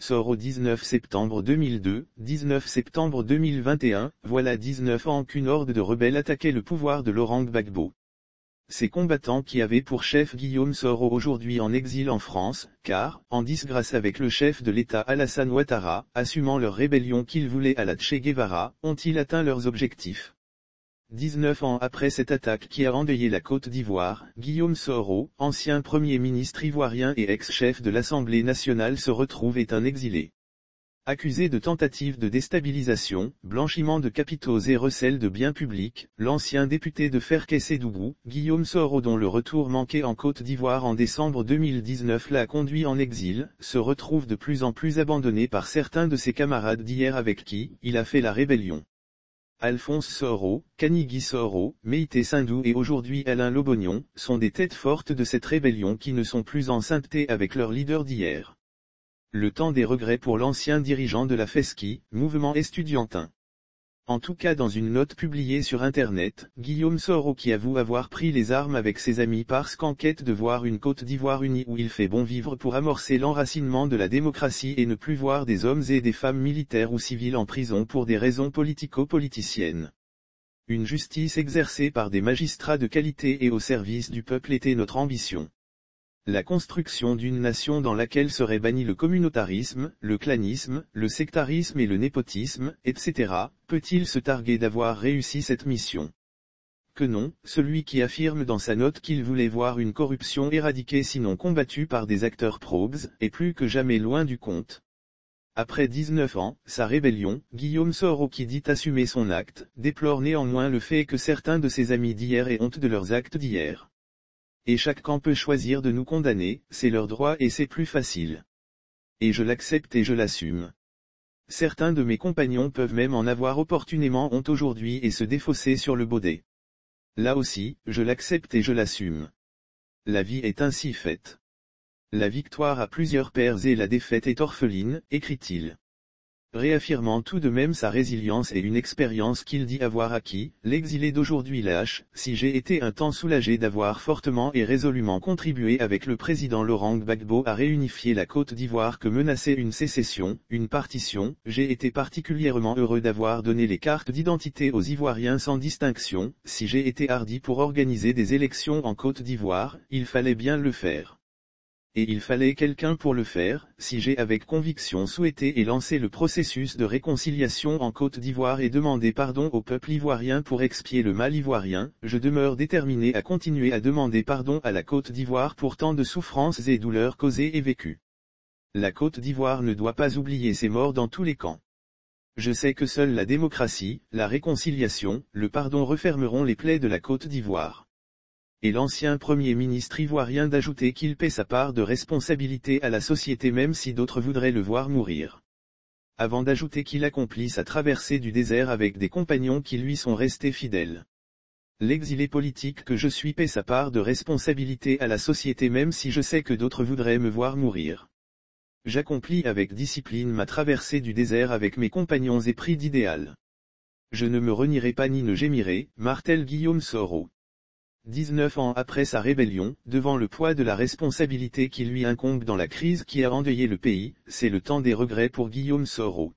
Sort au 19 septembre 2002, 19 septembre 2021, voilà 19 ans qu'une horde de rebelles attaquait le pouvoir de Laurent Gbagbo. Ces combattants qui avaient pour chef Guillaume Soro aujourd'hui en exil en France, car, en disgrâce avec le chef de l'État Alassane Ouattara, assumant leur rébellion qu'ils voulaient à la Che Guevara, ont-ils atteint leurs objectifs? 19 ans après cette attaque qui a endeuillé la Côte d'Ivoire, Guillaume Soro, ancien Premier ministre ivoirien et ex-chef de l'Assemblée nationale se retrouve et un exilé. Accusé de tentative de déstabilisation, blanchiment de capitaux et recel de biens publics, l'ancien député de Ferkessé-Dougou, Guillaume Soro dont le retour manqué en Côte d'Ivoire en décembre 2019 l'a conduit en exil, se retrouve de plus en plus abandonné par certains de ses camarades d'hier avec qui il a fait la rébellion. Alphonse Soro, Kanigui Soro, Meïté Sindou et aujourd'hui Alain Lobognon, sont des têtes fortes de cette rébellion qui ne sont plus en sainteté avec leur leader d'hier. Le temps des regrets pour l'ancien dirigeant de la FESCI, mouvement estudiantin. En tout cas dans une note publiée sur Internet, Guillaume Soro qui avoue avoir pris les armes avec ses amis parce qu'en quête de voir une Côte d'Ivoire unie où il fait bon vivre pour amorcer l'enracinement de la démocratie et ne plus voir des hommes et des femmes militaires ou civils en prison pour des raisons politico-politiciennes. Une justice exercée par des magistrats de qualité et au service du peuple était notre ambition. La construction d'une nation dans laquelle serait banni le communautarisme, le clanisme, le sectarisme et le népotisme, etc., peut-il se targuer d'avoir réussi cette mission? Que non, celui qui affirme dans sa note qu'il voulait voir une corruption éradiquée sinon combattue par des acteurs probes, est plus que jamais loin du compte. Après 19 ans, sa rébellion, Guillaume Soro qui dit assumer son acte, déplore néanmoins le fait que certains de ses amis d'hier aient honte de leurs actes d'hier. Et chaque camp peut choisir de nous condamner, c'est leur droit et c'est plus facile. Et je l'accepte et je l'assume. Certains de mes compagnons peuvent même en avoir opportunément honte aujourd'hui et se défausser sur le baudet. Là aussi, je l'accepte et je l'assume. La vie est ainsi faite. La victoire a plusieurs pères et la défaite est orpheline, écrit-il. Réaffirmant tout de même sa résilience et une expérience qu'il dit avoir acquis, l'exilé d'aujourd'hui lâche, si j'ai été un temps soulagé d'avoir fortement et résolument contribué avec le président Laurent Gbagbo à réunifier la Côte d'Ivoire que menaçait une sécession, une partition, j'ai été particulièrement heureux d'avoir donné les cartes d'identité aux Ivoiriens sans distinction, si j'ai été hardi pour organiser des élections en Côte d'Ivoire, il fallait bien le faire. Et il fallait quelqu'un pour le faire, si j'ai avec conviction souhaité et lancé le processus de réconciliation en Côte d'Ivoire et demandé pardon au peuple ivoirien pour expier le mal ivoirien, je demeure déterminé à continuer à demander pardon à la Côte d'Ivoire pour tant de souffrances et douleurs causées et vécues. La Côte d'Ivoire ne doit pas oublier ses morts dans tous les camps. Je sais que seule la démocratie, la réconciliation, le pardon refermeront les plaies de la Côte d'Ivoire. Et l'ancien Premier ministre ivoirien d'ajouter qu'il paie sa part de responsabilité à la société même si d'autres voudraient le voir mourir. Avant d'ajouter qu'il accomplit sa traversée du désert avec des compagnons qui lui sont restés fidèles. L'exilé politique que je suis paie sa part de responsabilité à la société même si je sais que d'autres voudraient me voir mourir. J'accomplis avec discipline ma traversée du désert avec mes compagnons épris d'idéal. Je ne me renierai pas ni ne gémirai, martèle Guillaume Soro. 19 ans après sa rébellion, devant le poids de la responsabilité qui lui incombe dans la crise qui a endeuillé le pays, c'est le temps des regrets pour Guillaume Soro.